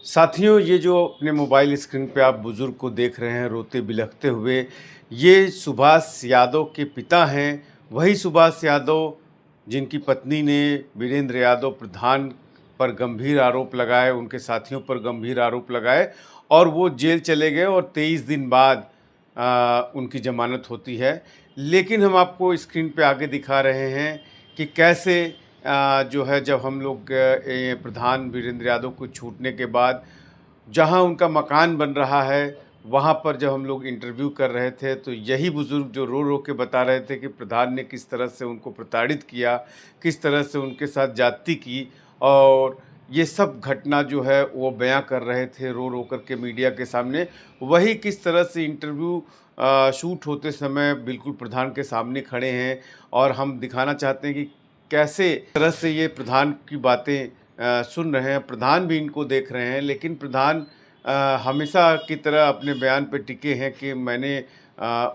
साथियों, ये जो अपने मोबाइल स्क्रीन पे आप बुज़ुर्ग को देख रहे हैं रोते बिलखते हुए, ये सुभाष यादव के पिता हैं। वही सुभाष यादव जिनकी पत्नी ने वीरेंद्र यादव प्रधान पर गंभीर आरोप लगाए, उनके साथियों पर गंभीर आरोप लगाए और वो जेल चले गए और 23 दिन बाद उनकी ज़मानत होती है। लेकिन हम आपको स्क्रीन पे आगे दिखा रहे हैं कि कैसे जो है जब हम लोग प्रधान वीरेंद्र यादव को छूटने के बाद जहां उनका मकान बन रहा है, वहां पर जब हम लोग इंटरव्यू कर रहे थे तो यही बुज़ुर्ग जो रो के बता रहे थे कि प्रधान ने किस तरह से उनको प्रताड़ित किया, किस तरह से उनके साथ ज़्यादती की और ये सब घटना जो है वो बयां कर रहे थे रो कर के मीडिया के सामने। वही किस तरह से इंटरव्यू शूट होते समय बिल्कुल प्रधान के सामने खड़े हैं और हम दिखाना चाहते हैं कि कैसे तरह से ये प्रधान की बातें सुन रहे हैं, प्रधान भी इनको देख रहे हैं, लेकिन प्रधान हमेशा की तरह अपने बयान पे टिके हैं कि मैंने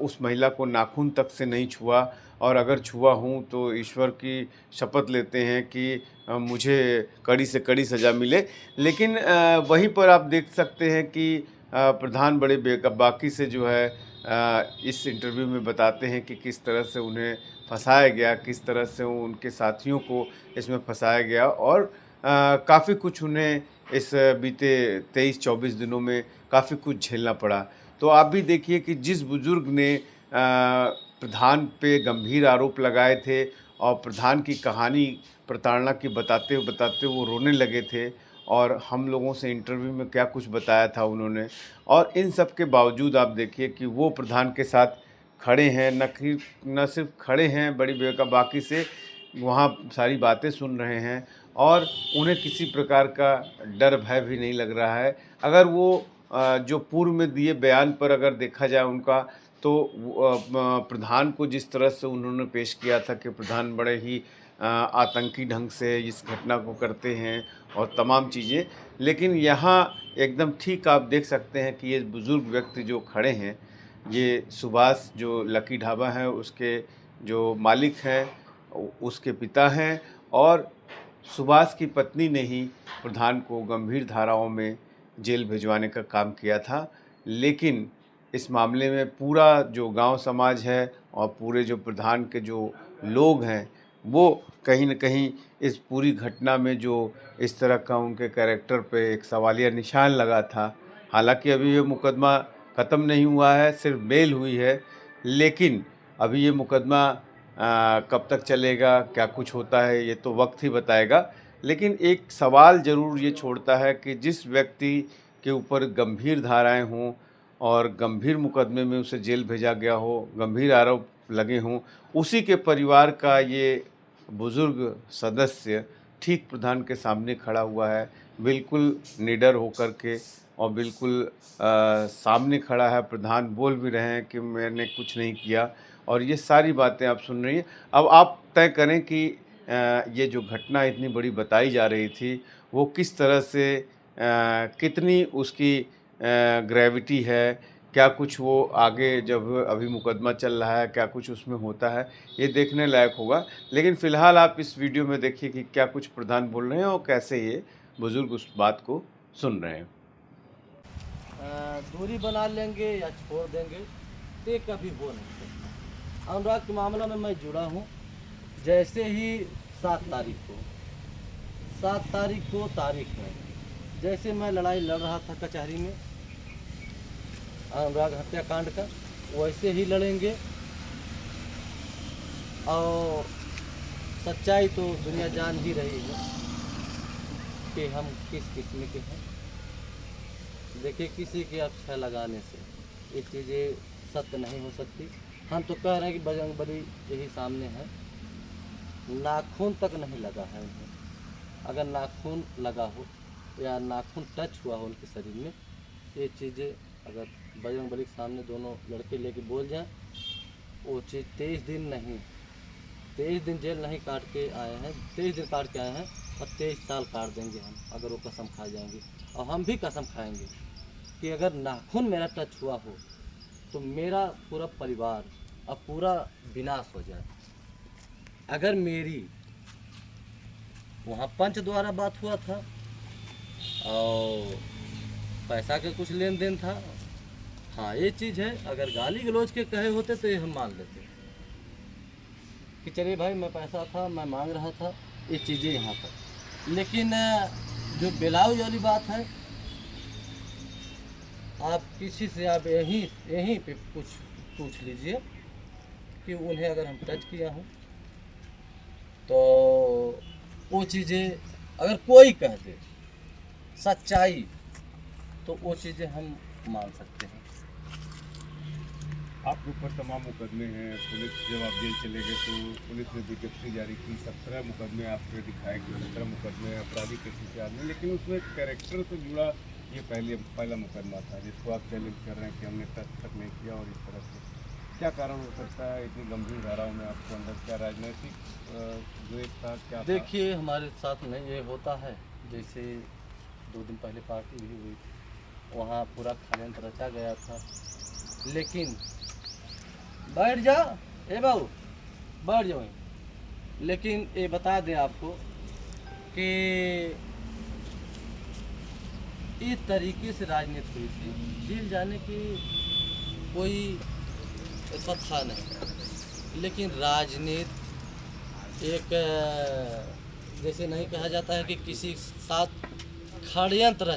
उस महिला को नाखून तक से नहीं छुआ और अगर छुआ हूँ तो ईश्वर की शपथ लेते हैं कि मुझे कड़ी से कड़ी सज़ा मिले। लेकिन वहीं पर आप देख सकते हैं कि प्रधान बड़े बेबाकी से जो है इस इंटरव्यू में बताते हैं कि किस तरह से उन्हें फँसाया गया, किस तरह से उनके साथियों को इसमें फँसाया गया और काफ़ी कुछ उन्हें इस बीते 23-24 दिनों में काफ़ी कुछ झेलना पड़ा। तो आप भी देखिए कि जिस बुज़ुर्ग ने प्रधान पे गंभीर आरोप लगाए थे और प्रधान की कहानी प्रताड़ना की बताते-बताते वो रोने लगे थे और हम लोगों से इंटरव्यू में क्या कुछ बताया था उन्होंने और इन सब के बावजूद आप देखिए कि वो प्रधान के साथ खड़े हैं, न सिर्फ खड़े हैं बड़ी बेबाकी से, वहाँ सारी बातें सुन रहे हैं और उन्हें किसी प्रकार का डर भय भी नहीं लग रहा है। अगर वो जो पूर्व में दिए बयान पर अगर देखा जाए उनका तो प्रधान को जिस तरह से उन्होंने पेश किया था कि प्रधान बड़े ही आतंकी ढंग से इस घटना को करते हैं और तमाम चीज़ें। लेकिन यहाँ एकदम ठीक आप देख सकते हैं कि ये बुज़ुर्ग व्यक्ति जो खड़े हैं, ये सुभाष जो लकी ढाबा है उसके जो मालिक हैं, उसके पिता हैं और सुभाष की पत्नी ने ही प्रधान को गंभीर धाराओं में जेल भिजवाने का काम किया था। लेकिन इस मामले में पूरा जो गांव समाज है और पूरे जो प्रधान के जो लोग हैं, वो कहीं न कहीं इस पूरी घटना में जो इस तरह का उनके कैरेक्टर पे एक सवालिया निशान लगा था। हालाँकि अभी ये मुकदमा ख़त्म नहीं हुआ है, सिर्फ़ बेल हुई है, लेकिन अभी ये मुकदमा कब तक चलेगा, क्या कुछ होता है, ये तो वक्त ही बताएगा। लेकिन एक सवाल ज़रूर ये छोड़ता है कि जिस व्यक्ति के ऊपर गंभीर धाराएँ हों और गंभीर मुकदमे में उसे जेल भेजा गया हो, गंभीर आरोप लगे हों, उसी के परिवार का ये बुज़ुर्ग सदस्य ठीक प्रधान के सामने खड़ा हुआ है, बिल्कुल निडर होकर के और बिल्कुल सामने खड़ा है। प्रधान बोल भी रहे हैं कि मैंने कुछ नहीं किया और ये सारी बातें आप सुन रही हैं। अब आप तय करें कि ये जो घटना इतनी बड़ी बताई जा रही थी, वो किस तरह से कितनी उसकी ग्रेविटी है, क्या कुछ वो आगे जब अभी मुकदमा चल रहा है, क्या कुछ उसमें होता है, ये देखने लायक होगा। लेकिन फ़िलहाल आप इस वीडियो में देखिए कि क्या कुछ प्रधान बोल रहे हैं और कैसे ये बुज़ुर्ग उस बात को सुन रहे हैं। दूरी बना लेंगे या छोड़ देंगे तो ये कभी हो नहीं सकता। अनुराग के मामला में मैं जुड़ा हूँ जैसे ही 7 तारीख को तारीख में जैसे मैं लड़ाई लड़ रहा था कचहरी में अनुराग हत्याकांड का, वैसे ही लड़ेंगे और सच्चाई तो दुनिया जान ही रही है कि हम किस किस्म के हैं। देखिए, किसी के अच्छा लगाने से ये चीज़ें सत्य नहीं हो सकती। हम तो कह रहे हैं कि बजरंगबली यही सामने है, नाखून तक नहीं लगा है उन्हें। अगर नाखून लगा हो या नाखून टच हुआ हो उनके शरीर में, ये चीज़ें अगर बजरंगबली के सामने दोनों लड़के लेके बोल जाएं, वो चीज़ 23 दिन नहीं, 23 दिन जेल नहीं काट के आए हैं, 23 दिन काट के आए हैं और 23 साल काट देंगे हम, अगर वो कसम खा जाएंगे। और हम भी कसम खाएंगे कि अगर नाखून मेरा टच हुआ हो तो मेरा पूरा परिवार और पूरा विनाश हो जाए। अगर मेरी वहाँ पंच द्वारा बात हुआ था और पैसा का कुछ लेन देन था। हाँ ये चीज़ है, अगर गाली गलौज के कहे होते तो ये हम मान लेते कि चलिए भाई मैं पैसा था, मैं मांग रहा था, ये चीज़ें यहाँ तक। लेकिन जो ब्लाउज वाली बात है, आप किसी से आप यहीं पे पूछ लीजिए कि उन्हें अगर हम टच किया हूँ तो वो चीज़ें अगर कोई कह दे सच्चाई तो वो चीज़ें हम मान सकते हैं। आपके ऊपर तमाम मुकदमे हैं। पुलिस जब आप जेल चले गए तो पुलिस ने विज्ञप्ति जारी की, 17 मुकदमे आपके दिखाए कि 17 मुकदमे अपराधी के शिकार में, लेकिन उसमें कैरेक्टर से जुड़ा ये पहला मुकदमा था जिसको आप चैलेंज कर रहे हैं कि हमने टच तक नहीं किया। और इस तरह से क्या कारण हो सकता है इतनी गंभीर धाराओं में आपके अंदर? क्या राजनीतिक द्वेष था, क्या था? देखिए हमारे साथ में ये होता है, जैसे 2 दिन पहले पार्टी भी हुई थी, वहाँ पूरा षड्यंत्र रचा गया था। लेकिन बैठ जा ए बाबू, बैठ जाओ। लेकिन ये बता दें आपको कि इस तरीके से राजनीति हुई थी, जेल जाने की कोई ऐसा था नहीं। लेकिन राजनीति एक जैसे नहीं कहा जाता है कि किसी साथ षड्यंत्र